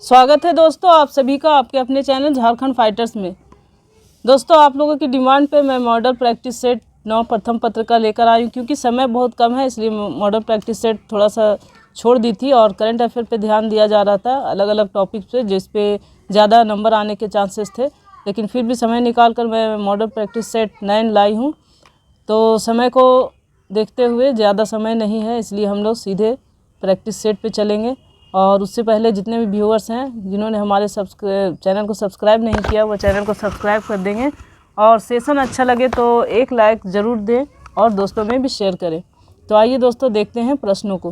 स्वागत है दोस्तों आप सभी का आपके अपने चैनल झारखंड फाइटर्स में। दोस्तों आप लोगों की डिमांड पे मैं मॉडल प्रैक्टिस सेट 9 प्रथम पत्र का लेकर आई हूँ। क्योंकि समय बहुत कम है इसलिए मॉडल प्रैक्टिस सेट थोड़ा सा छोड़ दी थी और करंट अफेयर पे ध्यान दिया जा रहा था, अलग अलग टॉपिक पे जिस पे ज़्यादा नंबर आने के चांसेस थे। लेकिन फिर भी समय निकाल कर मैं मॉडल प्रैक्टिस सेट 9 लाई हूँ। तो समय को देखते हुए ज़्यादा समय नहीं है इसलिए हम लोग सीधे प्रैक्टिस सेट पे चलेंगे। और उससे पहले जितने भी व्यूअर्स हैं जिन्होंने हमारे चैनल को सब्सक्राइब नहीं किया वो चैनल को सब्सक्राइब कर देंगे और सेशन अच्छा लगे तो एक लाइक ज़रूर दें और दोस्तों में भी शेयर करें। तो आइए दोस्तों देखते हैं प्रश्नों को।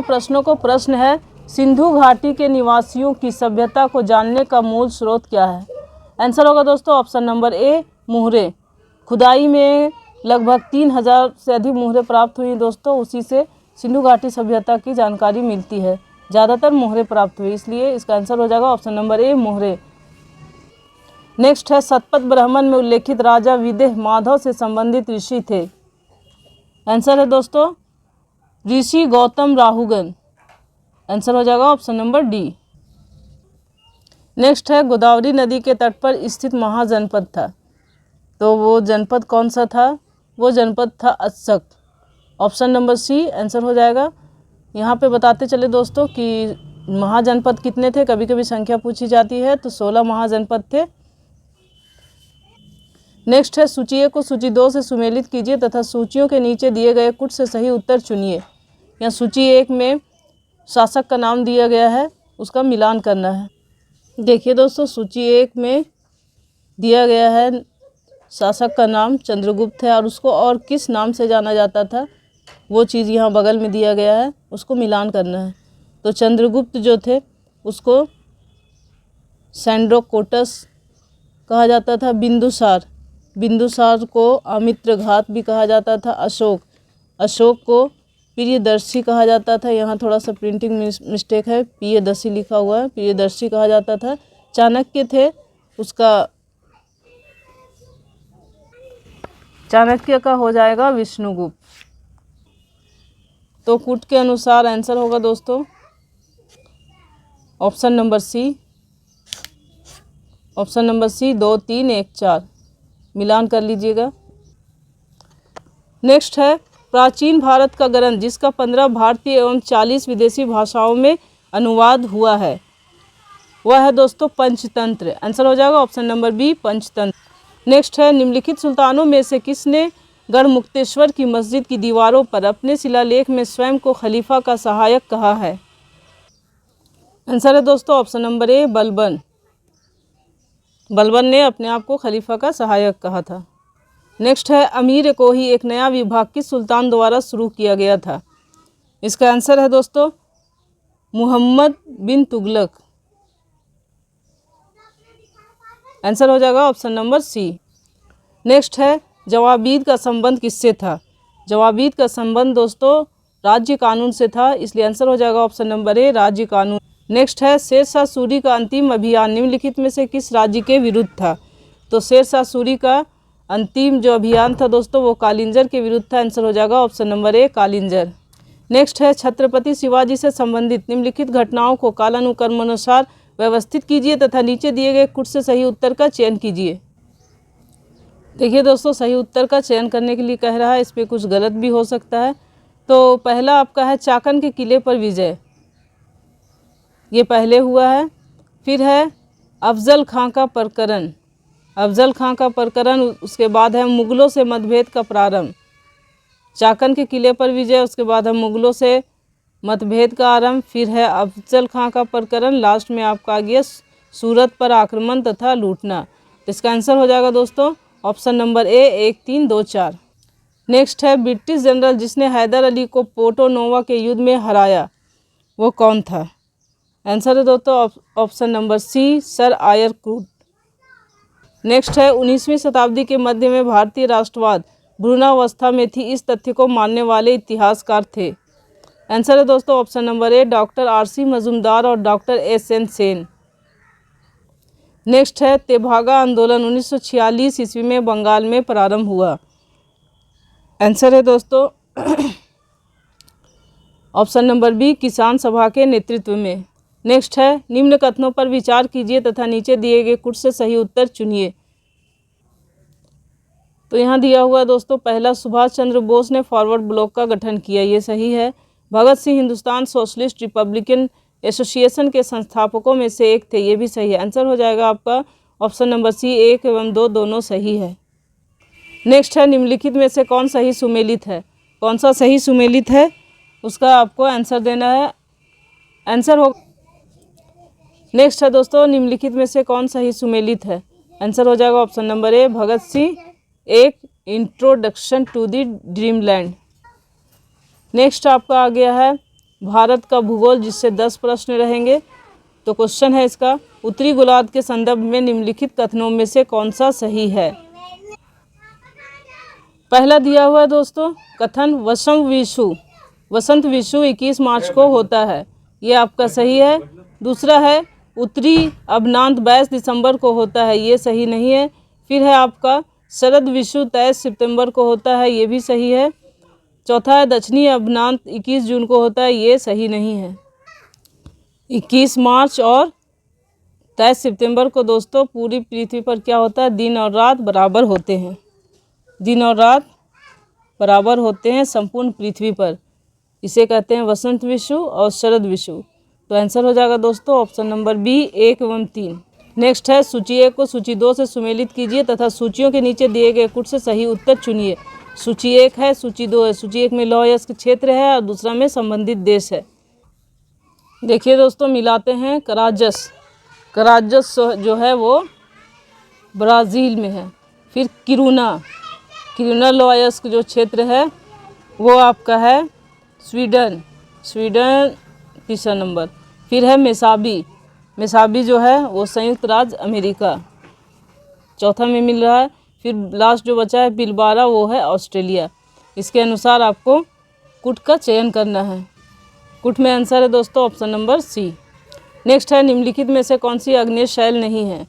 प्रश्नों को। प्रश्न है, सिंधु घाटी के निवासियों की सभ्यता को जानने का मूल स्रोत क्या है? आंसर होगा दोस्तों ऑप्शन नंबर ए, मुहरे। खुदाई में लगभग 3000 से अधिक मुहरे प्राप्त हुई दोस्तों, उसी से सिंधु घाटी सभ्यता की जानकारी मिलती है। ज़्यादातर मोहरे प्राप्त हुई, इसलिए इसका आंसर हो जाएगा ऑप्शन नंबर ए, मोहरे। नेक्स्ट है, शतपथ ब्राह्मण में उल्लेखित राजा विदेह माधव से संबंधित ऋषि थे। आंसर है दोस्तों ऋषि गौतम राहुगन। आंसर हो जाएगा ऑप्शन नंबर डी। नेक्स्ट है, गोदावरी नदी के तट पर स्थित महाजनपद था। तो वो जनपद कौन सा था? वो जनपद था Ashok. Option number C answer हो जाएगा। यहाँ पे बताते चले दोस्तों कि महाजनपद कितने थे, कभी कभी संख्या पूछी जाती है, तो 16 महाजनपद थे। नेक्स्ट है, सूची ए को सूची 2 से सुमेलित कीजिए तथा सूचियों के नीचे दिए गए कुछ से सही उत्तर चुनिए। यहाँ सूची 1 में शासक का नाम दिया गया है, उसका मिलान करना है। देखिए दोस्तों सूची 1 में दिया गया है शासक का नाम चंद्रगुप्त है और उसको और किस नाम से जाना जाता था वो चीज़ यहाँ बगल में दिया गया है, उसको मिलान करना है। तो चंद्रगुप्त जो थे उसको सैंड्रोकोटस कहा जाता था। बिंदुसार को अमित्रघात भी कहा जाता था। अशोक को प्रियदर्शी कहा जाता था। यहाँ थोड़ा सा प्रिंटिंग मिस्टेक है, प्रियदर्शी लिखा हुआ है, प्रियदर्शी कहा जाता था। चाणक्य थे, उसका चाणक्य का हो जाएगा विष्णुगुप्त। तो कूट के अनुसार आंसर होगा दोस्तों option number C. Option number C 2, 3, 1, 4 मिलान कर लीजिएगा। नेक्स्ट है, प्राचीन भारत का ग्रंथ जिसका 15 भारतीय एवं 40 विदेशी भाषाओं में अनुवाद हुआ है वह है दोस्तों पंचतंत्र। आंसर हो जाएगा option number B, Panchatantra. Next है, निम्नलिखित सुल्तानों में से किसने गढ़मुक्तेश्वर की मस्जिद की दीवारों पर अपने शिलालेख में स्वयं को खलीफा का सहायक कहा है? आंसर है दोस्तों ऑप्शन नंबर ए, बलबन। बलबन ने अपने आप को खलीफा का सहायक कहा था। नेक्स्ट है, अमीर कोही एक नया विभाग किस सुल्तान द्वारा शुरू किया गया था? इसका आंसर है दोस्तों मुहम्मद बिन तुगलक। आंसर हो जाएगा ऑप्शन नंबर सी। नेक्स्ट है, जवाबीद का संबंध किससे था? जवाबीद का संबंध दोस्तों राज्य कानून से था, इसलिए आंसर हो जाएगा ऑप्शन नंबर ए, राज्य कानून। नेक्स्ट है, शेरशाह सूरी का अंतिम अभियान निम्नलिखित में से किस राज्य के विरुद्ध था? तो शेरशाह सूरी का अंतिम जो अभियान था दोस्तों वो कालिंजर के विरुद्ध था। आंसर हो जाएगा ऑप्शन नंबर ए, कालिंजर। नेक्स्ट है, छत्रपति शिवाजी से संबंधित निम्नलिखित घटनाओं को कालानुक्रमानुसार व्यवस्थित कीजिए तथा नीचे दिए गए कुछ से सही उत्तर का चयन कीजिए। देखिए दोस्तों सही उत्तर का चयन करने के लिए कह रहा है, इस पर कुछ गलत भी हो सकता है। तो पहला आपका है चाकन के किले पर विजय, ये पहले हुआ है। फिर है अफजल खां का प्रकरण, उसके बाद है मुगलों से मतभेद का प्रारंभ। चाकन के किले पर विजय, उसके बाद है मुगलों से मतभेद का आरंभ, फिर है अफजल खां का प्रकरण, लास्ट में आपका आ गया सूरत पर आक्रमण तथा लूटना। तो इसका आंसर हो जाएगा दोस्तों ऑप्शन नंबर ए, 1, 3, 2, 4। नेक्स्ट है, ब्रिटिश जनरल जिसने हैदर अली को पोर्टो नोवा के युद्ध में हराया वो कौन था? आंसर है दोस्तों ऑप्शन नंबर सी, सर आयर क्रूट। नेक्स्ट है, 19वीं शताब्दी के मध्य में भारतीय राष्ट्रवाद भ्रूणावस्था में थी, इस तथ्य को मानने वाले इतिहासकार थे? आंसर है दोस्तों ऑप्शन नंबर ए, डॉक्टर आर.सी. मजूमदार और डॉक्टर एस.एन. सेन। नेक्स्ट है, तेभागा आंदोलन 1946 ईस्वी में बंगाल में प्रारंभ हुआ। आंसर है दोस्तों ऑप्शन नंबर बी किसान सभा के नेतृत्व में। नेक्स्ट है निम्न कथनों पर विचार कीजिए तथा नीचे दिए गए कुछ से सही उत्तर चुनिए। तो यहाँ दिया हुआ है दोस्तों, पहला सुभाष चंद्र बोस ने फॉरवर्ड ब्लॉक का गठन किया, ये सही है। Bhagat Singh Hindustan socialist republican association के संस्थापकों में से एक थे, ये भी सही है। आंसर हो जाएगा आपका ऑप्शन नंबर सी 1 एवं 2 दोनों सही है। नेक्स्ट है निम्नलिखित में से कौन सही सुमेलित है। कौन सा सही सुमेलित है उसका आपको आंसर देना है। आंसर हो नेक्स्ट है दोस्तों, निम्नलिखित में से कौन सही सुमेलित है। आंसर हो जाएगा option number A Bhagat Singh एक introduction to the dreamland. Next आपका आ गया है भारत का भूगोल, जिससे 10 प्रश्न रहेंगे। तो क्वेश्चन है इसका, उत्तरी गोलार्ध के संदर्भ में निम्नलिखित कथनों में से कौन सा सही है। पहला दिया हुआ है दोस्तों कथन, वसंत विषु 21 मार्च को होता है, ये आपका सही है। दूसरा है उत्तरी अवनांत 22 दिसंबर को होता है, ये सही नहीं है। फिर है आपका शरद विषु 23 सितंबर को होता है, ये भी सही है। चौथा है दक्षिणी अवनांत 21 जून को होता है, ये सही नहीं है। 21 मार्च और 23 सितंबर को दोस्तों पूरी पृथ्वी पर क्या होता है, दिन और रात बराबर होते हैं। दिन और रात बराबर होते हैं संपूर्ण पृथ्वी पर, इसे कहते हैं वसंत विषु और शरद विषु। तो आंसर हो जाएगा दोस्तों ऑप्शन नंबर बी 1 एवं 3। नेक्स्ट है सूची 1 को सूची 2 से सुमेलित कीजिए तथा सूचियों के नीचे दिए गए कुछ से सही उत्तर चुनिए। सूची 1 है, सूची 2 है। सूची 1 में लौह अयस्क क्षेत्र है और दूसरा में संबंधित देश है। देखिए दोस्तों मिलाते हैं, कराजस जो है वो ब्राज़ील में है। फिर किरुना लौह अयस्क जो क्षेत्र है वो आपका है स्वीडन तीसरा नंबर। फिर है मेसाबी जो है वो संयुक्त राज्य अमेरिका चौथा में मिल रहा है। फिर लास्ट जो बचा है पिलबारा, वो है ऑस्ट्रेलिया। इसके अनुसार आपको कुट का चयन करना है। कुट में आंसर है दोस्तों ऑप्शन नंबर सी। नेक्स्ट है निम्नलिखित में से कौन सी अग्नेय शैल नहीं है।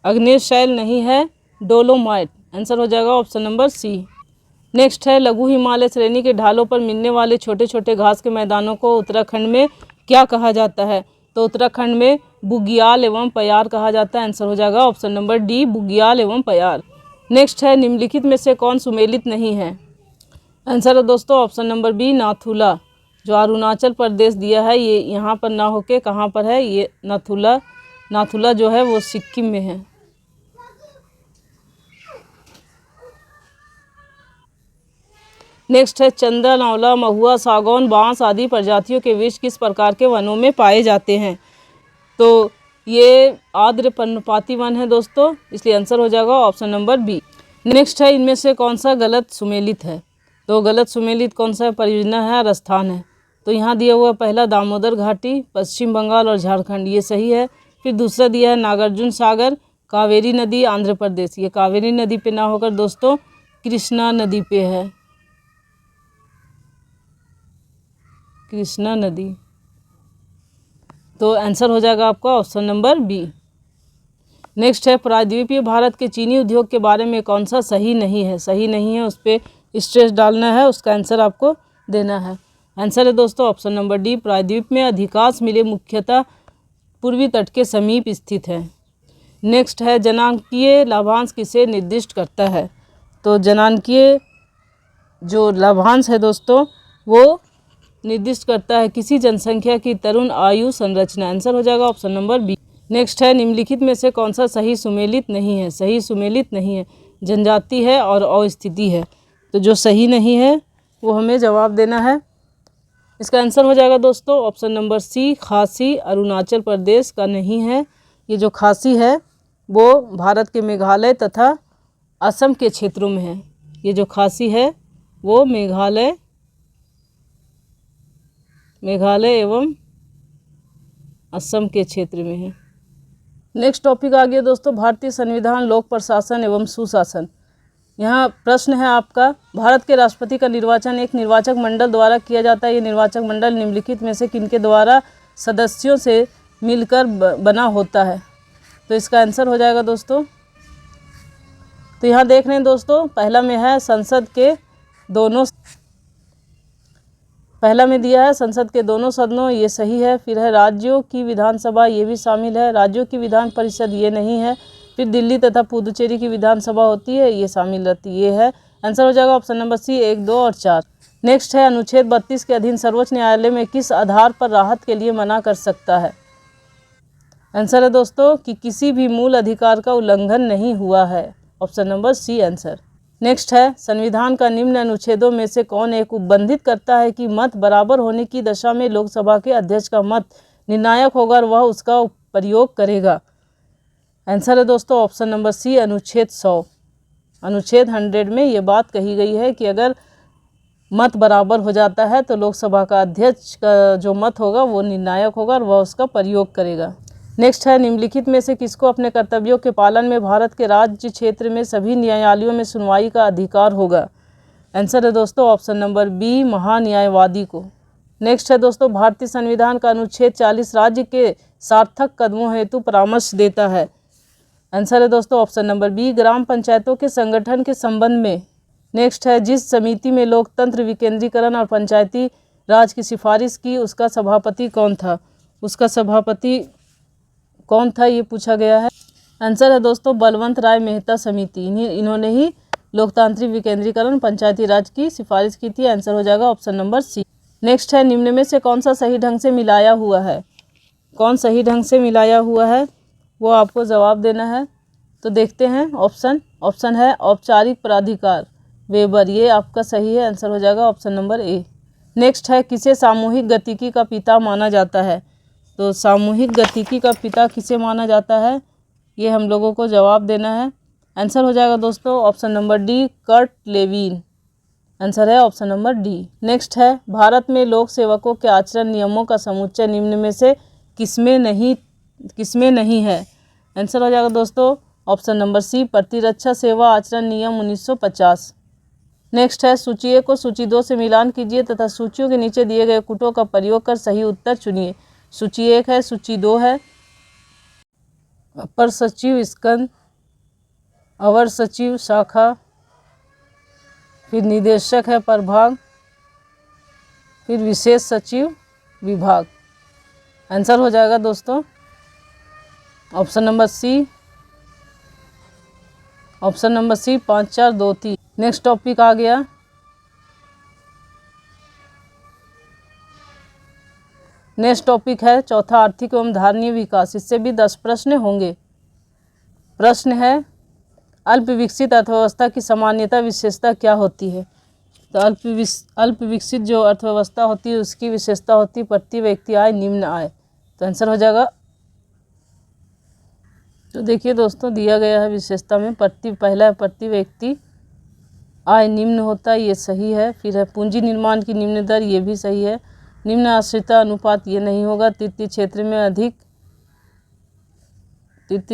अग्नेय शैल नहीं है डोलोमाइट, आंसर हो जाएगा ऑप्शन नंबर सी। नेक्स्ट है लघु हिमालय श्रेणी के ढालों पर मिलने वाले छोटे छोटे घास के मैदानों को उत्तराखंड में क्या कहा जाता है। तो उत्तराखंड में बुग्याल एवं पयार कहा जाता है, आंसर हो जाएगा ऑप्शन नंबर डी बुग्याल एवं पयार। नेक्स्ट है निम्नलिखित में से कौन सुमेलित नहीं है। आंसर है दोस्तों ऑप्शन नंबर बी नाथुला, जो अरुणाचल प्रदेश दिया है, ये यहाँ पर ना होके कहाँ पर है, ये नाथुला जो है वो सिक्किम में है। नेक्स्ट है चंदन, आंवला, महुआ, सागौन, बांस आदि प्रजातियों के वृक्ष किस प्रकार के वनों में पाए जाते हैं। तो ये आर्द्र पर्णपाती वन है दोस्तों, इसलिए आंसर हो जाएगा ऑप्शन नंबर बी। नेक्स्ट है इनमें से कौन सा गलत सुमेलित है। तो गलत सुमेलित कौन सा परियोजना है, राजस्थान है। तो यहाँ दिया हुआ पहला दामोदर घाटी पश्चिम बंगाल और झारखंड, ये सही है। फिर दूसरा दिया है नागार्जुन सागर कावेरी नदी आंध्र प्रदेश, ये कावेरी नदी पे ना होकर दोस्तों कृष्णा नदी पे है, कृष्णा नदी। तो आंसर हो जाएगा आपका ऑप्शन नंबर बी। नेक्स्ट है प्रायद्वीपीय भारत के चीनी उद्योग के बारे में कौन सा सही नहीं है। सही नहीं है उस पर स्ट्रेस डालना है, उसका आंसर आपको देना है। आंसर है दोस्तों ऑप्शन नंबर डी, प्रायद्वीप में अधिकांश मिलें मुख्यतः पूर्वी तट के समीप स्थित है। नेक्स्ट है जनांकीय लाभांश किसे निर्दिष्ट करता है। तो जनांकीय जो लाभांश है दोस्तों वो निर्दिष्ट करता है किसी जनसंख्या की तरुण आयु संरचना, आंसर हो जाएगा ऑप्शन नंबर बी। नेक्स्ट है निम्नलिखित में से कौन सा सही सुमेलित नहीं है। सही सुमेलित नहीं है, जनजाति है और अवस्थिति है। तो जो सही नहीं है वो हमें जवाब देना है। इसका आंसर हो जाएगा दोस्तों ऑप्शन नंबर सी, खासी अरुणाचल प्रदेश का नहीं है। ये जो खासी है वो भारत के मेघालय तथा असम के क्षेत्रों में है। ये जो खासी है वो मेघालय एवं असम के क्षेत्र में है। नेक्स्ट टॉपिक आ गया दोस्तों भारतीय संविधान, लोक प्रशासन एवं सुशासन। यहाँ प्रश्न है आपका, भारत के राष्ट्रपति का निर्वाचन एक निर्वाचक मंडल द्वारा किया जाता है। ये निर्वाचक मंडल निम्नलिखित में से किनके द्वारा सदस्यों से मिलकर बना होता है। तो इसका आंसर हो जाएगा दोस्तों, तो यहाँ देख रहे हैं दोस्तों, पहला में है संसद के दोनों पहला में दिया है संसद के दोनों सदनों, ये सही है। फिर है राज्यों की विधानसभा, ये भी शामिल है। राज्यों की विधान परिषद, ये नहीं है। फिर दिल्ली तथा पुदुचेरी की विधानसभा होती है, ये शामिल रहती, ये है। आंसर हो जाएगा ऑप्शन नंबर सी 1, 2 और 4। नेक्स्ट है अनुच्छेद 32 के अधीन सर्वोच्च न्यायालय में किस आधार पर राहत के लिए मना कर सकता है। आंसर है दोस्तों कि किसी भी मूल अधिकार का उल्लंघन नहीं हुआ है, option number C answer. Next है संविधान का निम्न अनुच्छेदों में से कौन एक उपबंधित करता है कि मत बराबर होने की दशा में लोकसभा के अध्यक्ष का मत निर्णायक होगा और वह उसका प्रयोग करेगा। आंसर है दोस्तों ऑप्शन नंबर सी अनुच्छेद 100। अनुच्छेद 100 में ये बात कही गई है कि अगर मत बराबर हो जाता है तो लोकसभा का अध्यक्ष का जो मत होगा वो निर्णायक होगा और वह उसका प्रयोग करेगा। नेक्स्ट है निम्नलिखित में से किसको अपने कर्तव्यों के पालन में भारत के राज्य क्षेत्र में सभी न्यायालयों में सुनवाई का अधिकार होगा। आंसर है दोस्तों ऑप्शन नंबर बी महान्यायवादी को। नेक्स्ट है दोस्तों भारतीय संविधान का अनुच्छेद 40 राज्य के सार्थक कदमों हेतु परामर्श देता है। आंसर है दोस्तों ऑप्शन नंबर बी ग्राम पंचायतों के संगठन के संबंध में। नेक्स्ट है जिस समिति में लोकतंत्र विकेंद्रीकरण और पंचायती राज की सिफारिश की उसका सभापति कौन था। उसका सभापति कौन था ये पूछा गया है। आंसर है दोस्तों बलवंत राय मेहता समिति, इन्होंने ही लोकतांत्रिक विकेंद्रीकरण पंचायती राज की सिफारिश की थी। आंसर हो जाएगा ऑप्शन नंबर सी। नेक्स्ट है निम्न में से कौन सा सही ढंग से मिलाया हुआ है। कौन सही ढंग से मिलाया हुआ है वो आपको जवाब देना है। तो देखते हैं ऑप्शन है औपचारिक प्राधिकार वेबर, ये आपका सही है। आंसर हो जाएगा ऑप्शन नंबर ए। नेक्स्ट है किसे सामूहिक गतिकी का पिता माना जाता है। तो सामूहिक गतिकी का पिता किसे माना जाता है ये हम लोगों को जवाब देना है। आंसर हो जाएगा दोस्तों option number D Kurt Lewin. Answer है ऑप्शन नंबर डी। नेक्स्ट है भारत में लोक सेवकों के आचरण नियमों का समुच्चय निम्न में से किसमें नहीं है। आंसर हो जाएगा दोस्तों ऑप्शन नंबर सी प्रतिरक्षा सेवा आचरण नियम 1950। नेक्स्ट है सूची 1 को सूची 2 से मिलान कीजिए तथा सूचियों के नीचे दिए गए कूटों का प्रयोग कर सही उत्तर चुनिए। सूची 1 है, सूची 2 है, अपर सचिव स्कंद, अवर सचिव शाखा, फिर निदेशक है प्रभाग, फिर विशेष सचिव विभाग। आंसर हो जाएगा दोस्तों option number C 5, 4, 2, 3। Next topic आ गया नेक्स्ट टॉपिक है चौथा आर्थिक एवं धारणीय विकास। इससे भी 10 प्रश्न होंगे। प्रश्न है अल्प विकसित अर्थव्यवस्था की सामान्यता विशेषता क्या होती है। तो अल्प विकसित जो अर्थव्यवस्था होती है उसकी विशेषता होती है प्रति व्यक्ति आय निम्न आय। तो आंसर हो जाएगा, तो देखिए दोस्तों दिया गया है विशेषता में पहला है प्रति व्यक्ति आय निम्न होता है, ये सही है। फिर है पूंजी निर्माण की निम्न दर, ये भी सही है। निम्न आश्रिता अनुपात, ये नहीं होगा। तृतीय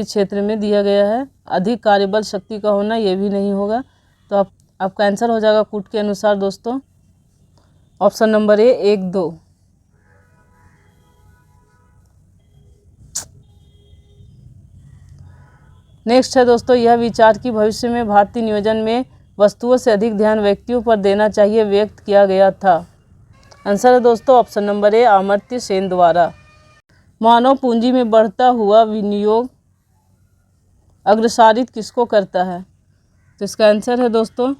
क्षेत्र में दिया गया है अधिक कार्यबल शक्ति का होना, ये भी नहीं होगा। तो आपका आंसर हो जाएगा कूट के अनुसार दोस्तों ऑप्शन नंबर ए 1, 2। नेक्स्ट है दोस्तों यह विचार कि भविष्य में भारतीय नियोजन में वस्तुओं से अधिक ध्यान व्यक्तियों पर देना चाहिए व्यक्त किया गया था। आंसर है दोस्तों ऑप्शन नंबर ए अमर्त्य सेन द्वारा। मानव पूंजी में बढ़ता हुआ विनियोग अग्रसारित किसको करता है। तो इसका आंसर है दोस्तों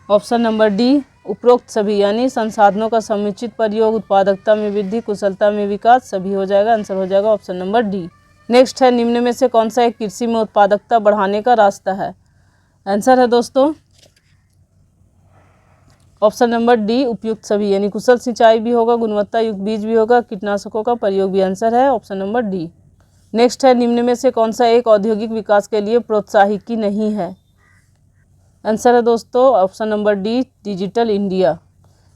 ऑप्शन नंबर डी उपरोक्त सभी, यानी संसाधनों का समुचित प्रयोग, उत्पादकता में वृद्धि, कुशलता में विकास, सभी हो जाएगा। आंसर हो जाएगा ऑप्शन नंबर डी। नेक्स्ट है निम्न में से कौन सा एक कृषि में उत्पादकता बढ़ाने का रास्ता है। आंसर है दोस्तों ऑप्शन नंबर डी उपयुक्त सभी, यानी कुशल सिंचाई भी होगा, गुणवत्ता युक्त बीज भी होगा, कीटनाशकों का प्रयोग भी। आंसर है ऑप्शन नंबर डी। नेक्स्ट है निम्न में से कौन सा एक औद्योगिक विकास के लिए प्रोत्साहिकी नहीं है। आंसर है दोस्तों option number D digital India.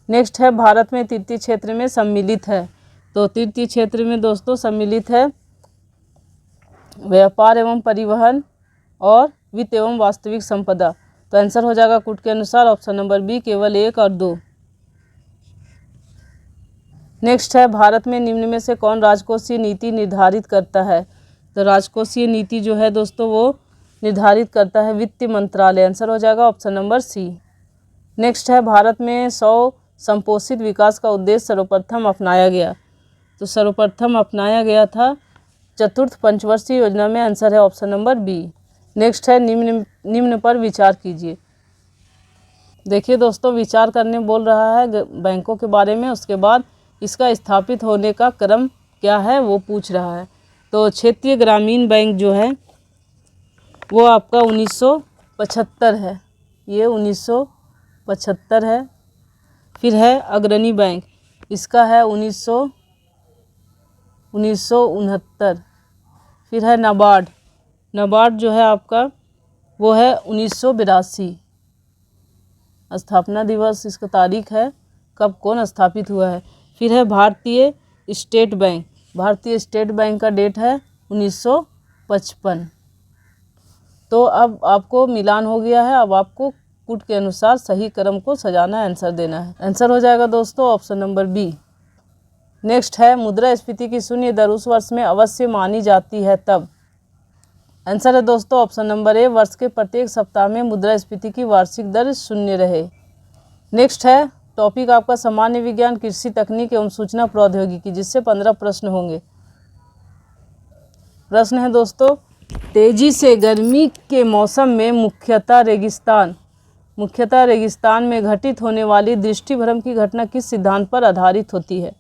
Next है भारत में तृतीय क्षेत्र में सम्मिलित है। तो तृतीय क्षेत्र में दोस्तों सम्मिलित है व्यापार एवं परिवहन और वित्त एवं वास्तविक संपदा। तो आंसर हो जाएगा कूट के अनुसार ऑप्शन नंबर बी केवल 1 और 2। नेक्स्ट है भारत में निम्न में से कौन राजकोषीय नीति निर्धारित करता है। तो राजकोषीय नीति जो है दोस्तों वो निर्धारित करता है वित्त मंत्रालय। आंसर हो जाएगा ऑप्शन नंबर सी। नेक्स्ट है भारत में 100 संपोषित विकास का उद्देश्य सर्वप्रथम अपनाया गया? तो सर्वप्रथम अपनाया गया था चतुर्थ पंचवर्षीय योजना में। आंसर है ऑप्शन नंबर बी। नेक्स्ट है निम्न पर विचार कीजिए। देखिए दोस्तों, विचार करने बोल रहा है बैंकों के बारे में, उसके बाद इसका स्थापित होने का क्रम क्या है वो पूछ रहा है। तो क्षेत्रीय ग्रामीण बैंक जो है वो आपका 1975 है, ये 1975 है। फिर है अग्रणी बैंक, इसका है 1969। फिर है नाबार्ड, नाबार्ड जो है आपका वो है 1982। स्थापना दिवस इसका तारीख है कब कौन स्थापित हुआ है। फिर है भारतीय स्टेट बैंक, भारतीय स्टेट बैंक का डेट है 1955। तो अब आपको मिलान हो गया है, अब आपको कुट के अनुसार सही क्रम को सजाना है, आंसर देना है। आंसर हो जाएगा दोस्तों ऑप्शन नंबर बी। नेक्स्ट है मुद्रास्फीति की शून्य दर उस वर्ष में अवश्य मानी जाती है तब। आंसर है दोस्तों ऑप्शन नंबर ए, वर्ष के प्रत्येक सप्ताह में मुद्रास्फीति की वार्षिक दर शून्य रहे। नेक्स्ट है टॉपिक आपका सामान्य विज्ञान, कृषि तकनीक एवं सूचना प्रौद्योगिकी, जिससे 15 प्रश्न होंगे। प्रश्न है दोस्तों, तेजी से गर्मी के मौसम में मुख्यतः रेगिस्तान में घटित होने वाली दृष्टिभ्रम की घटना किस सिद्धांत पर आधारित होती है?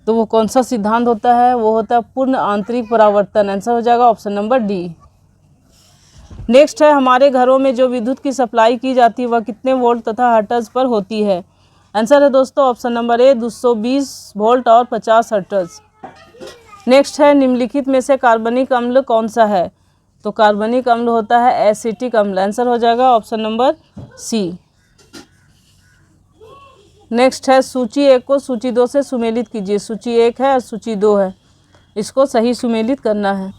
तो वो कौन सा सिद्धांत होता है? वो होता है पूर्ण आंतरिक परावर्तन। आंसर हो जाएगा ऑप्शन नंबर डी। नेक्स्ट है हमारे घरों में जो विद्युत की सप्लाई की जाती है वह कितने वोल्ट तथा हर्ट्ज पर होती है? आंसर है दोस्तों ऑप्शन नंबर ए, 220 वोल्ट और 50 हर्ट्ज। नेक्स्ट है निम्नलिखित में से कार्बनिक अम्ल कौन सा है? तो कार्बनिक अम्ल होता है एसिटिक अम्ल। आंसर हो जाएगा ऑप्शन नंबर सी। नेक्स्ट है सूची 1 को सूची 2 से सुमेलित कीजिए। सूची 1 है और सूची 2 है, इसको सही सुमेलित करना है।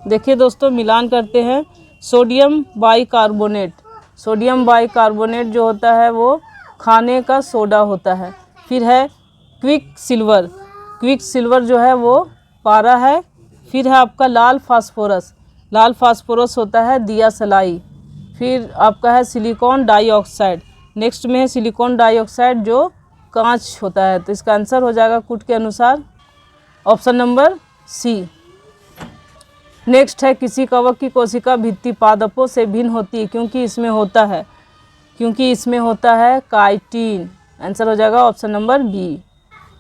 देखिए दोस्तों, मिलान करते हैं। सोडियम बाइकार्बोनेट, सोडियम बाइकार्बोनेट जो होता है वो खाने का सोडा होता है। फिर है क्विक सिल्वर, क्विक सिल्वर जो है वो पारा है। फिर है आपका लाल फास्फोरस, लाल फास्फोरस होता है दिया सलाई। फिर आपका है सिलिकॉन डाइऑक्साइड, नेक्स्ट में है सिलिकॉन डाइऑक्साइड जो कांच होता है। तो इसका आंसर हो जाएगा कुट के अनुसार ऑप्शन नंबर सी। नेक्स्ट है किसी कवक की कोशिका भित्ति पादपों से भिन्न होती है क्योंकि इसमें होता है काइटिन। आंसर हो जाएगा ऑप्शन नंबर बी।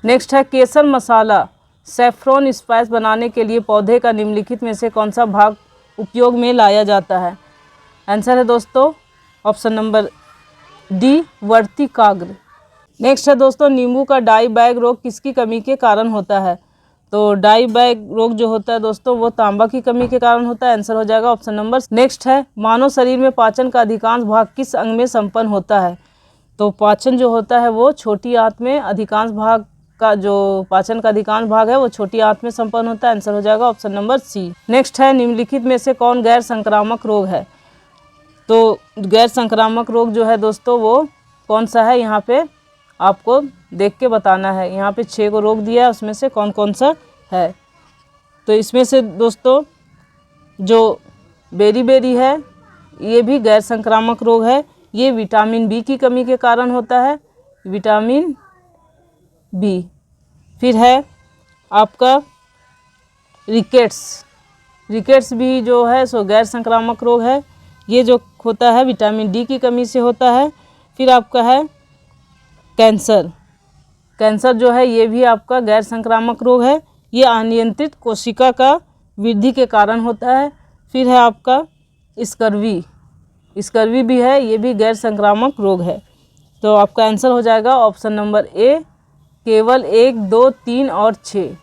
नेक्स्ट है केसर मसाला सैफ्रॉन स्पाइस बनाने के लिए पौधे का निम्नलिखित में से कौन सा भाग उपयोग में लाया जाता है? आंसर है दोस्तों ऑप्शन नंबर डी, वर्तिकाग्र। नेक्स्ट है दोस्तों, नींबू का डाई बैग रोग किसकी कमी के कारण होता है? तो डाई बैग रोग जो होता है दोस्तों वो तांबा की कमी के कारण होता है। आंसर हो जाएगा ऑप्शन नंबर। नेक्स्ट है मानव शरीर में पाचन का अधिकांश भाग किस अंग में संपन्न होता है? तो पाचन जो होता है वो छोटी आंत में, अधिकांश भाग का जो पाचन का अधिकांश भाग है वो छोटी आंत में संपन्न होता है। आंसर हो जाएगा ऑप्शन नंबर सी। नेक्स्ट है निम्नलिखित में से कौन गैर संक्रामक रोग है? तो गैर संक्रामक रोग जो है दोस्तों वो कौन सा है, यहाँ पे आपको देख के बताना है। यहाँ पे 6 को रोग दिया है, उसमें से कौन कौन सा है। तो इसमें से दोस्तों जो बेरी है ये भी गैर संक्रामक रोग है। ये विटामिन बी की कमी के कारण होता है, विटामिन बी। फिर है आपका रिकेट्स भी जो है सो गैर संक्रामक रोग है। ये जो होता है विटामिन डी की कमी से होता है। फिर आपका है कैंसर जो है ये भी आपका गैर संक्रामक रोग है। ये अनियंत्रित कोशिका का वृद्धि के कारण होता है। फिर है आपका स्कर्वी भी है, ये भी गैर संक्रामक रोग है। तो आपका आंसर हो जाएगा ऑप्शन नंबर ए, केवल 1, 2, 3 और 6।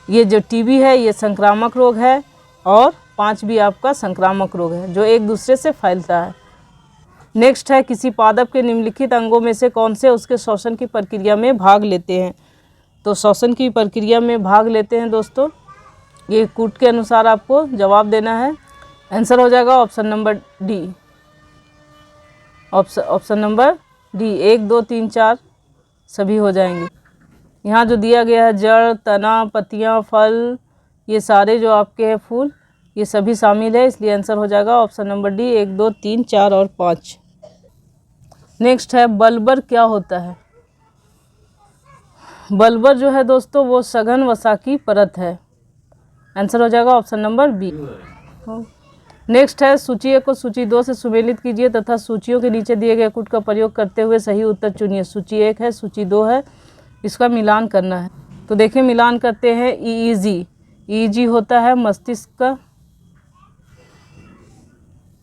ये जो टीबी है ये संक्रामक रोग है और 5 भी आपका संक्रामक रोग है जो एक दूसरे से फैलता है। नेक्स्ट है किसी पादप के निम्नलिखित अंगों में से कौन से उसके श्वसन की प्रक्रिया में भाग लेते हैं? तो श्वसन की प्रक्रिया में भाग लेते हैं दोस्तों, ये कूट के अनुसार आपको जवाब देना है। आंसर हो जाएगा option number D, option number D. 1, 2, 3, 4 सभी हो जाएंगे। यहाँ जो दिया गया है जड़, तना, पत्तियाँ, फल, ये सारे जो आपके हैं फूल, ये सभी शामिल है, इसलिए आंसर हो जाएगा ऑप्शन नंबर डी। 1, 2, 3, 4 और 5। नेक्स्ट है बल्बर क्या होता है। बल्बर जो है दोस्तों वो सघन वसा की परत है। आंसर हो जाएगा ऑप्शन नंबर बी। नेक्स्ट है सूची 1 को सूची 2 से सुमेलित कीजिए तथा सूचियों के नीचे दिए गए कूट का प्रयोग करते हुए सही उत्तर चुनिए। सूची 1 है, सूची 2 है, इसका मिलान करना है। तो देखिए मिलान करते हैं। ईईजी, ईईजी होता है मस्तिष्क का,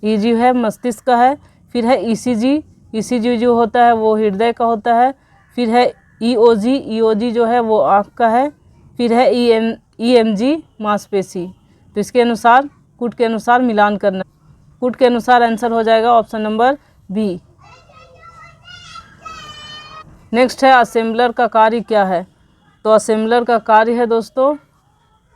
ईजी है मस्तिष्क का है। फिर है ईसीजी, ईसीजी जो होता है वो हृदय का होता है। फिर है ईओजी, ईओजी जो है वो आँख का है। फिर है ईएमजी मांसपेशी। तो इसके अनुसार कूट के अनुसार मिलान करना, कूट के अनुसार आंसर हो जाएगा ऑप्शन नंबर बी। नेक्स्ट है असेंबलर का कार्य क्या है। तो असेंबलर का कार्य है दोस्तों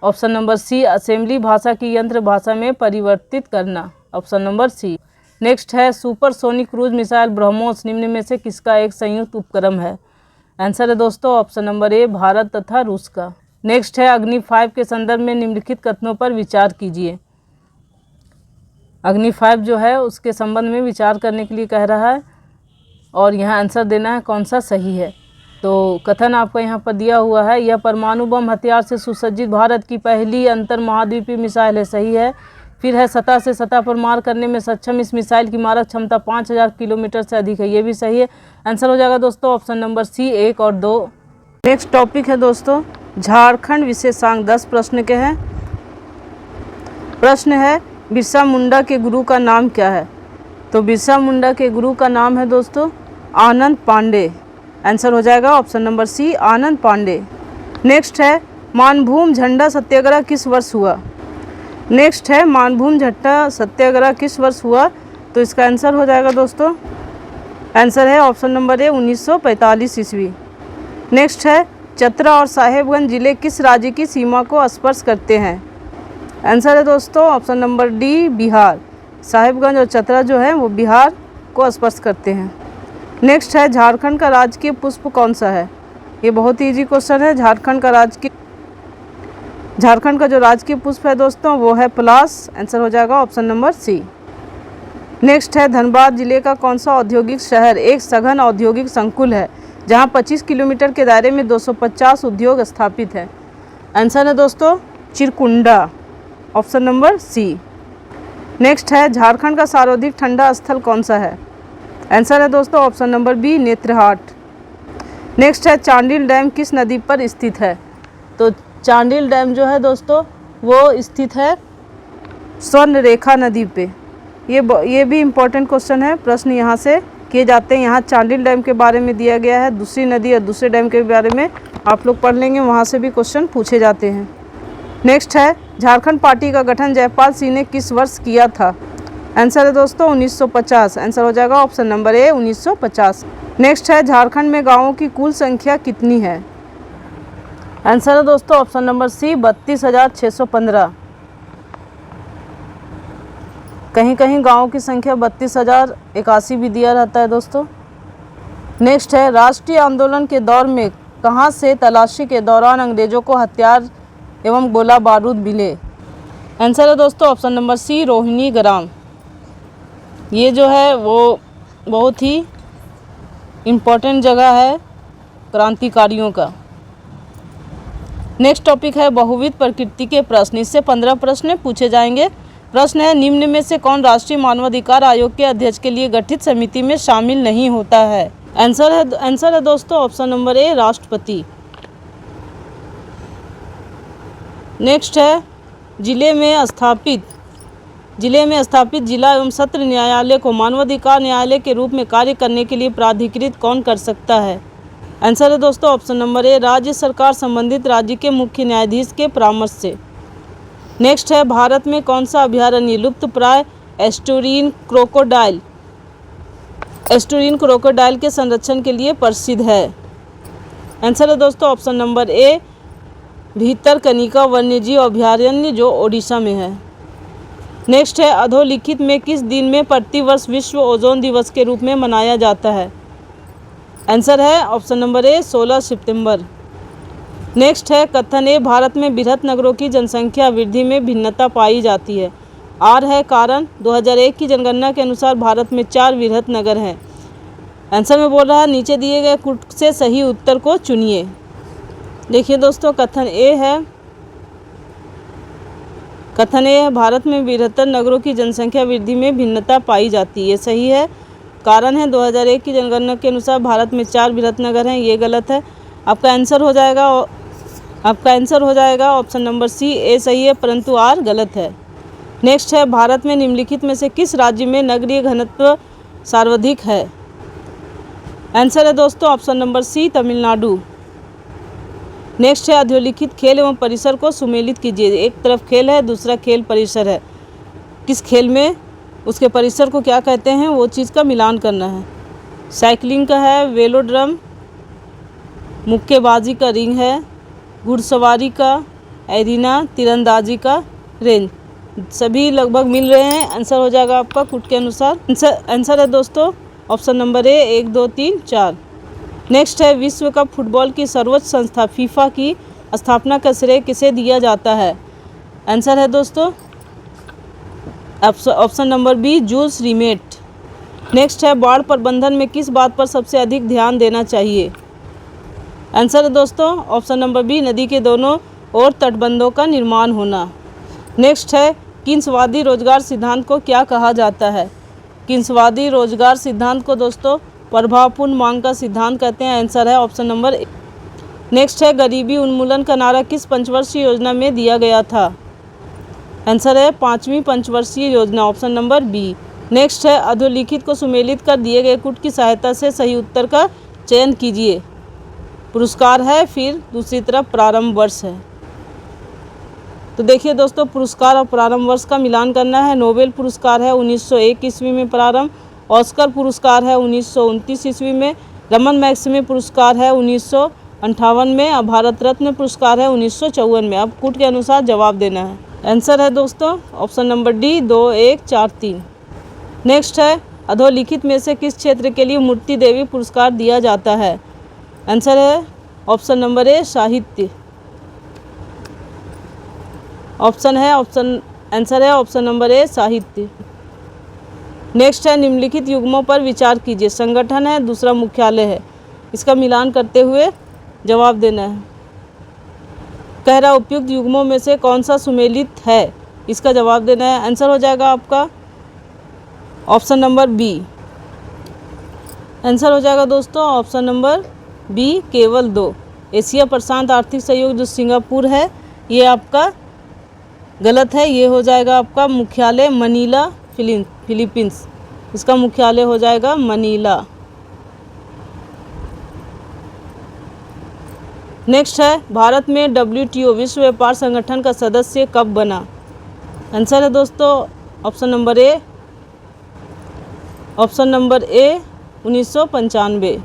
ऑप्शन नंबर सी, असेंबली भाषा की यंत्र भाषा में परिवर्तित करना, ऑप्शन नंबर सी। नेक्स्ट है सुपरसोनिक क्रूज मिसाइल ब्रह्मोस निम्न में से किसका एक संयुक्त उपक्रम है। आंसर है दोस्तों ऑप्शन नंबर ए, भारत तथा रूस का। नेक्स्ट है अग्नि 5 के संदर्भ में निम्नलिखित कथनों पर विचार कीजिए। अग्नि 5 जो है उसके संबंध में विचार करने के लिए कह रहा है और यहाँ आंसर देना है कौन सा सही है। तो कथन आपको यहाँ पर दिया हुआ है, यह परमाणु बम हथियार से सुसज्जित भारत की पहली अंतर महाद्वीपीय मिसाइल है, सही है। फिर है सतह से सतह पर मार करने में सक्षम इस मिसाइल की मारक क्षमता 5000 किलोमीटर से अधिक है, ये भी सही है। आंसर हो जाएगा दोस्तों ऑप्शन नंबर सी, 1 और 2। नेक्स्ट टॉपिक है दोस्तों झारखंड विशेषांक, 10 प्रश्न के हैं। प्रश्न है बिरसा मुंडा के गुरु का नाम क्या है। तो बिरसा मुंडा के गुरु का नाम है दोस्तों आनंद पांडे। आंसर हो जाएगा ऑप्शन नंबर सी, आनंद पांडे। नेक्स्ट है मानभूम झंडा सत्याग्रह किस वर्ष हुआ। नेक्स्ट है मानभूम झंडा सत्याग्रह किस वर्ष हुआ। तो इसका आंसर हो जाएगा दोस्तों, आंसर है ऑप्शन नंबर ए, 1945 ईस्वी। नेक्स्ट है चतरा और साहेबगंज जिले किस राज्य की सीमा को स्पर्श करते हैं। आंसर है दोस्तों option number D, Bihar. Sahebganj और चतरा जो है वो बिहार को स्पर्श करते हैं। नेक्स्ट है झारखंड का राजकीय पुष्प कौन सा है। ये बहुत ही इजी क्वेश्चन है। झारखंड का जो राजकीय पुष्प है दोस्तों वो है पलाश। आंसर हो जाएगा ऑप्शन नंबर सी। नेक्स्ट है धनबाद जिले का कौन सा औद्योगिक शहर एक सघन औद्योगिक संकुल है जहां 25 किलोमीटर के दायरे में 250 उद्योग स्थापित है। आंसर है दोस्तों Chirkunda, option number C. Next है झारखंड का सर्वाधिक ठंडा स्थल कौन सा है। आंसर है दोस्तों option number B, Netarhat. Next है चांडिल डैम किस नदी पर स्थित है। तो चांडिल डैम जो है दोस्तों वो स्थित है स्वर्ण रेखा नदी पे। ये भी इम्पोर्टेंट क्वेश्चन है, प्रश्न यहाँ से किए जाते हैं। यहाँ चांडिल डैम के बारे में दिया गया है, दूसरी नदी और दूसरे डैम के बारे में आप लोग पढ़ लेंगे, वहाँ से भी क्वेश्चन पूछे जाते हैं। नेक्स्ट है झारखंड पार्टी का गठन जयपाल सिंह ने किस वर्ष किया था। आंसर है दोस्तों 1950। आंसर हो जाएगा ऑप्शन नंबर ए, 1950। नेक्स्ट है झारखंड में गाँवों की कुल संख्या कितनी है। आंसर है दोस्तों ऑप्शन नंबर सी, 32,615। कहीं कहीं गाँव की संख्या 32,081 भी दिया रहता है दोस्तों। नेक्स्ट है राष्ट्रीय आंदोलन के दौर में कहाँ से तलाशी के दौरान अंग्रेजों को हथियार एवं गोला बारूद मिले। आंसर है दोस्तों ऑप्शन नंबर सी, रोहिणी ग्राम। ये जो है वो बहुत ही इम्पोर्टेंट जगह है क्रांतिकारियों का। नेक्स्ट टॉपिक है बहुविध प्रकृति के प्रश्न, इससे 15 प्रश्न पूछे जाएंगे। प्रश्न है निम्न में से कौन राष्ट्रीय मानवाधिकार आयोग के अध्यक्ष के लिए गठित समिति में शामिल नहीं होता है। आंसर है दोस्तों ऑप्शन नंबर ए, राष्ट्रपति। नेक्स्ट है जिले में स्थापित जिला एवं सत्र न्यायालय को मानवाधिकार न्यायालय के रूप में कार्य करने के लिए प्राधिकृत कौन कर सकता है। आंसर है दोस्तों ऑप्शन नंबर ए, राज्य सरकार संबंधित राज्य के मुख्य न्यायाधीश के परामर्श से। नेक्स्ट है भारत में कौन सा अभयारण्य लुप्त प्राय एस्टुरिन क्रोकोडाइल के संरक्षण के लिए प्रसिद्ध है। आंसर है दोस्तों ऑप्शन नंबर ए, भीतरकनिका वन्यजीव अभयारण्य जो ओडिशा में है। नेक्स्ट है अधोलिखित में किस दिन में प्रतिवर्ष विश्व ओजोन दिवस के रूप में मनाया जाता है। आंसर है ऑप्शन नंबर ए, 16 सितंबर। नेक्स्ट है कथन ए, भारत में बृहत नगरों की जनसंख्या वृद्धि में भिन्नता पाई जाती है। आर है कारण, 2001 की जनगणना के अनुसार भारत में 4 बृहत नगर हैं। आंसर में बोल रहा है नीचे दिए गए कुट से सही उत्तर को चुनिए। देखिए दोस्तों, कथन ए है भारत में 72 नगरों की जनसंख्या वृद्धि में भिन्नता पाई जाती है, ये सही है। कारण है 2001 की जनगणना के अनुसार भारत में 4 बृहत नगर हैं, ये गलत है। आपका आंसर हो जाएगा ऑप्शन नंबर सी, ए सही है परंतु आर गलत है। नेक्स्ट है भारत में निम्नलिखित में से किस राज्य में नगरीय घनत्व सर्वाधिक है? आंसर है दोस्तों option number C, Tamil Nadu. Next है अधोलिखित खेल एवं परिसर को सुमेलित कीजिए। एक तरफ खेल है, दूसरा खेल परिसर है। किस खेल में उसके परिसर को क्या कहते हैं वो चीज़ का मिलान करना है। साइकिलिंग का है, वेलोड्रम, मुक्केबाजी का रिंग है, घुड़सवारी का एरिना, तीरंदाजी का रेंज। सभी लगभग मिल रहे हैं। आंसर हो जाएगा आपका कुट के अनुसार। आंसर है दोस्तों ऑप्शन नंबर ए, 1 2 3 4। नेक्स्ट है विश्व कप फुटबॉल की सर्वोच्च संस्था फीफा की स्थापना का श्रेय किसे दिया जाता है? आंसर है दोस्तों option number B, Jules Rimet. Next है बाढ़ प्रबंधन में किस बात पर सबसे अधिक ध्यान देना चाहिए? आंसर है दोस्तों ऑप्शन नंबर बी, नदी के दोनों ओर तटबंधों का निर्माण होना। नेक्स्ट है किन्सवादी रोजगार सिद्धांत को क्या कहा जाता है? किन्सवादी रोजगार सिद्धांत को दोस्तों प्रभावपूर्ण मांग का सिद्धांत कहते हैं। आंसर है ऑप्शन नंबर ए। नेक्स्ट है गरीबी उन्मूलन का नारा किस पंचवर्षीय योजना में दिया गया था? आंसर है 5वीं पंचवर्षीय योजना, ऑप्शन नंबर बी। नेक्स्ट है अधोलिखित को सुमेलित कर दिए गए कुट की सहायता से सही उत्तर का चयन कीजिए। पुरस्कार है, फिर दूसरी तरफ प्रारंभ वर्ष है। तो देखिए दोस्तों, पुरस्कार और प्रारंभ वर्ष का मिलान करना है। नोबेल पुरस्कार है 1901 ईस्वी में प्रारंभ, ऑस्कर पुरस्कार है 1929 ईस्वी में, रमन मैग्सेसे पुरस्कार है 1958 में और भारत रत्न पुरस्कार है 1954 में। अब कुट के अनुसार जवाब देना है। आंसर है दोस्तों ऑप्शन नंबर डी, 2 1 4 3। नेक्स्ट है अधोलिखित में से किस क्षेत्र के लिए मूर्ति देवी पुरस्कार दिया जाता है? आंसर है ऑप्शन नंबर ए, साहित्य। आंसर है ऑप्शन नंबर ए, साहित्य। नेक्स्ट है निम्नलिखित युग्मों पर विचार कीजिए। संगठन है, दूसरा मुख्यालय है। इसका मिलान करते हुए जवाब देना है। कह रहा उपयुक्त युग्मों में से कौन सा सुमेलित है, इसका जवाब देना है। आंसर हो जाएगा आपका ऑप्शन नंबर बी। आंसर हो जाएगा दोस्तों ऑप्शन नंबर बी, केवल 2। एशिया प्रशांत आर्थिक सहयोग जो सिंगापुर है ये आपका गलत है। ये हो जाएगा आपका मुख्यालय मनीला, फिलीपींस। इसका मुख्यालय हो जाएगा मनीला। नेक्स्ट है भारत में WTO विश्व व्यापार संगठन का सदस्य कब बना? आंसर है दोस्तों ऑप्शन नंबर ए, 1995।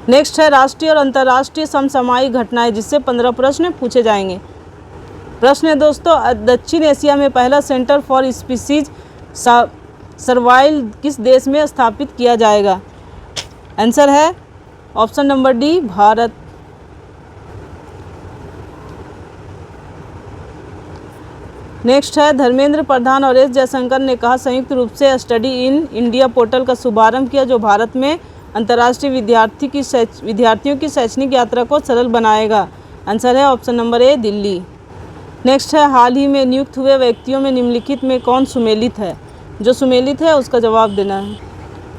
नेक्स्ट है राष्ट्रीय और अंतर्राष्ट्रीय समसामयिक घटनाएं, जिससे 15 प्रश्न पूछे जाएंगे। प्रश्न है दोस्तों, दक्षिण एशिया में पहला सेंटर फॉर स्पीसीज सर्वाइवल किस देश में स्थापित किया जाएगा? आंसर है option number D, Bharat. Next है धर्मेंद्र प्रधान और एस जयशंकर ने कहा संयुक्त रूप से स्टडी इन इंडिया पोर्टल का शुभारंभ किया, जो भारत में अंतर्राष्ट्रीय विद्यार्थियों की शैक्षणिक यात्रा को सरल बनाएगा। आंसर है ऑप्शन नंबर ए, दिल्ली। नेक्स्ट है हाल ही में नियुक्त हुए व्यक्तियों में निम्नलिखित में कौन सुमेलित है? जो सुमेलित है उसका जवाब देना है।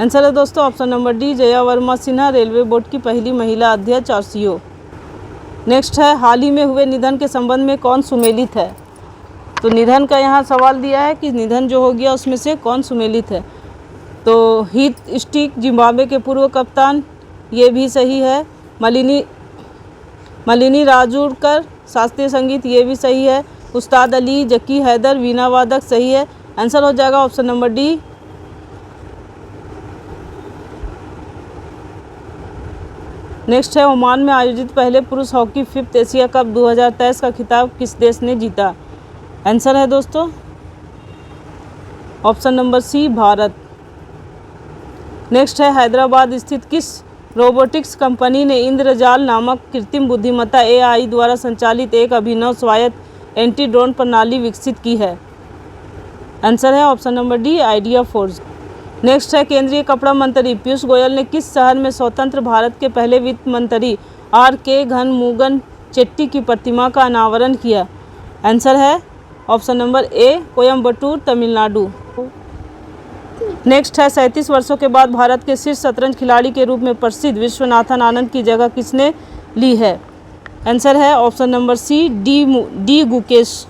आंसर है दोस्तों option number D, Jaya Verma Sinha, railway board की पहली महिला अध्यक्ष और CEO। नेक्स्ट है हाल ही में हुए निधन के संबंध में कौन सुमेलित है? तो निधन का यहाँ सवाल दिया है कि निधन जो हो गया उसमें से कौन सुमेलित है। तो हीथ स्टिक जिम्बाब्वे के पूर्व कप्तान, ये भी सही है। मलिनी राजूरकर शास्त्रीय संगीत, ये भी सही है। उस्ताद अली जकी हैदर वीणा वादक, सही है। आंसर हो जाएगा ऑप्शन नंबर डी। नेक्स्ट है ओमान में आयोजित पहले पुरुष हॉकी 5th एशिया कप 2023 का खिताब किस देश ने जीता? आंसर है दोस्तों option number C, Bharat. Next है हैदराबाद स्थित किस रोबोटिक्स कंपनी ने इंद्रजाल नामक कृत्रिम बुद्धिमत्ता AI द्वारा संचालित एक अभिनव स्वायत्त एंटी ड्रोन प्रणाली विकसित की है? आंसर है option number D, idea force. Next है केंद्रीय कपड़ा मंत्री पीयूष गोयल ने किस शहर में स्वतंत्र भारत के पहले वित्त मंत्री R.K. घनमुगन चेट्टी की प्रतिमा का अनावरण किया? आंसर है ऑप्शन नंबर ए कोयम्बटूर तमिलनाडु। नेक्स्ट है 37 वर्षों के बाद भारत के शीर्ष शतरंज खिलाड़ी के रूप में प्रसिद्ध विश्वनाथन आनंद की जगह किसने ली है? आंसर है option number C D Gukesh.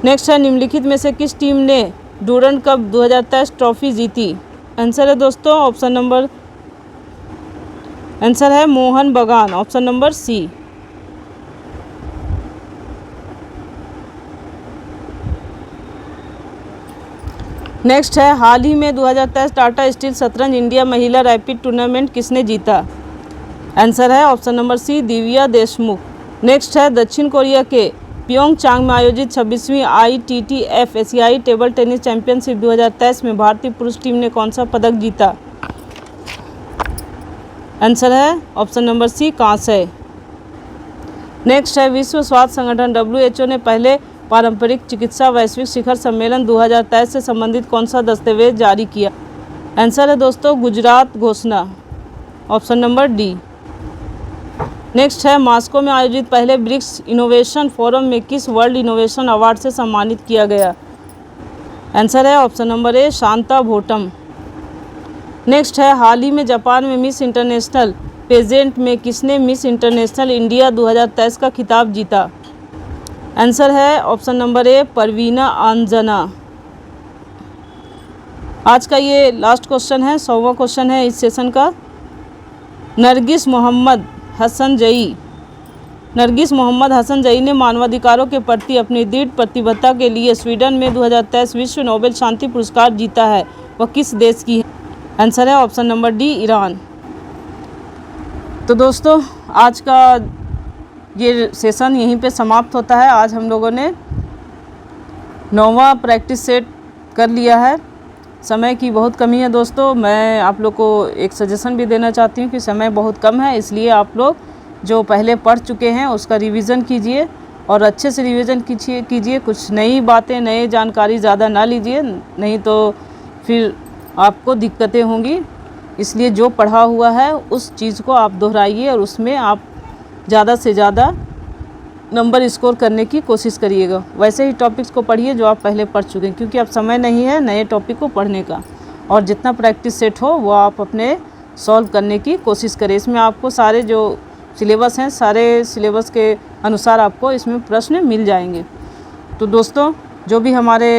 Next है निम्नलिखित में से किस टीम ने डूरंड कप 2023 ट्रॉफी जीती? आंसर है दोस्तों आंसर है मोहन बगान, ऑप्शन नंबर सी। नेक्स्ट है हाल ही में 2023 टाटा स्टील शतरंज इंडिया महिला रैपिड टूर्नामेंट किसने जीता? आंसर है option number C Divya Deshmukh. Next है दक्षिण कोरिया के प्योंगचांग में आयोजित 26वीं ITTF एशियाई टेबल टेनिस चैंपियनशिप 2023 में भारतीय पुरुष टीम ने कौन सा पदक जीता? आंसर है ऑप्शन नंबर सी कांस्य। नेक्स्ट है विश्व स्वास्थ्य संगठन WHO ने पहले पारंपरिक चिकित्सा वैश्विक शिखर सम्मेलन 2023 से संबंधित कौन सा दस्तावेज जारी किया? आंसर है दोस्तों गुजरात घोषणा, ऑप्शन नंबर डी। नेक्स्ट है मॉस्को में आयोजित पहले ब्रिक्स इनोवेशन फोरम में किस वर्ल्ड इनोवेशन अवार्ड से सम्मानित किया गया? आंसर है option number A Shanta Bhotam. Next है हाल ही में जापान में मिस इंटरनेशनल पेजेंट में किसने मिस इंटरनेशनल इंडिया 2023 का खिताब जीता? आंसर है ऑप्शन नंबर ए परवीना अंजना। आज का ये लास्ट क्वेश्चन है, 100वां क्वेश्चन है इस सेशन का। नरगिस मोहम्मद हसन जई ने मानवाधिकारों के प्रति अपनी दृढ़ प्रतिबद्धता के लिए स्वीडन में 2023 विश्व नोबेल शांति पुरस्कार जीता है, वह किस देश की है? आंसर है ऑप्शन नंबर डी ईरान। तो दोस्तों आज का ये सेशन यहीं पे समाप्त होता है। आज हम लोगों ने 9वां प्रैक्टिस सेट कर लिया है। समय की बहुत कमी है दोस्तों, मैं आप लोग को एक सजेशन भी देना चाहती हूँ कि समय बहुत कम है, इसलिए आप लोग जो पहले पढ़ चुके हैं उसका रिवीजन कीजिए और अच्छे से रिवीजन कीजिए। कुछ नई बातें नई जानकारी ज़्यादा ना लीजिए, नहीं तो फिर आपको दिक्कतें होंगी। इसलिए जो पढ़ा हुआ है उस चीज़ को आप दोहराइए और उसमें आप ज़्यादा से ज़्यादा नंबर स्कोर करने की कोशिश करिएगा। वैसे ही टॉपिक्स को पढ़िए जो आप पहले पढ़ चुके हैं, क्योंकि अब समय नहीं है नए टॉपिक को पढ़ने का। और जितना प्रैक्टिस सेट हो वो आप अपने सॉल्व करने की कोशिश करें। इसमें आपको सारे जो सिलेबस हैं सारे सिलेबस के अनुसार आपको इसमें प्रश्न मिल जाएंगे। तो दोस्तों जो भी हमारे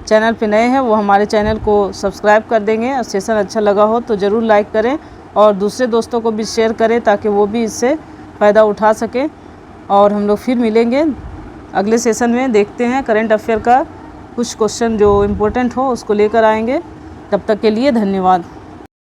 चैनल पे नए हैं वो हमारे चैनल को सब्सक्राइब कर देंगे और सेशन अच्छा लगा हो तो ज़रूर लाइक करें और दूसरे दोस्तों को भी शेयर करें ताकि वो भी इससे फ़ायदा उठा सकें। और हम लोग फिर मिलेंगे अगले सेशन में, देखते हैं करंट अफेयर का कुछ क्वेश्चन जो इम्पोर्टेंट हो उसको लेकर आएंगे। तब तक के लिए धन्यवाद।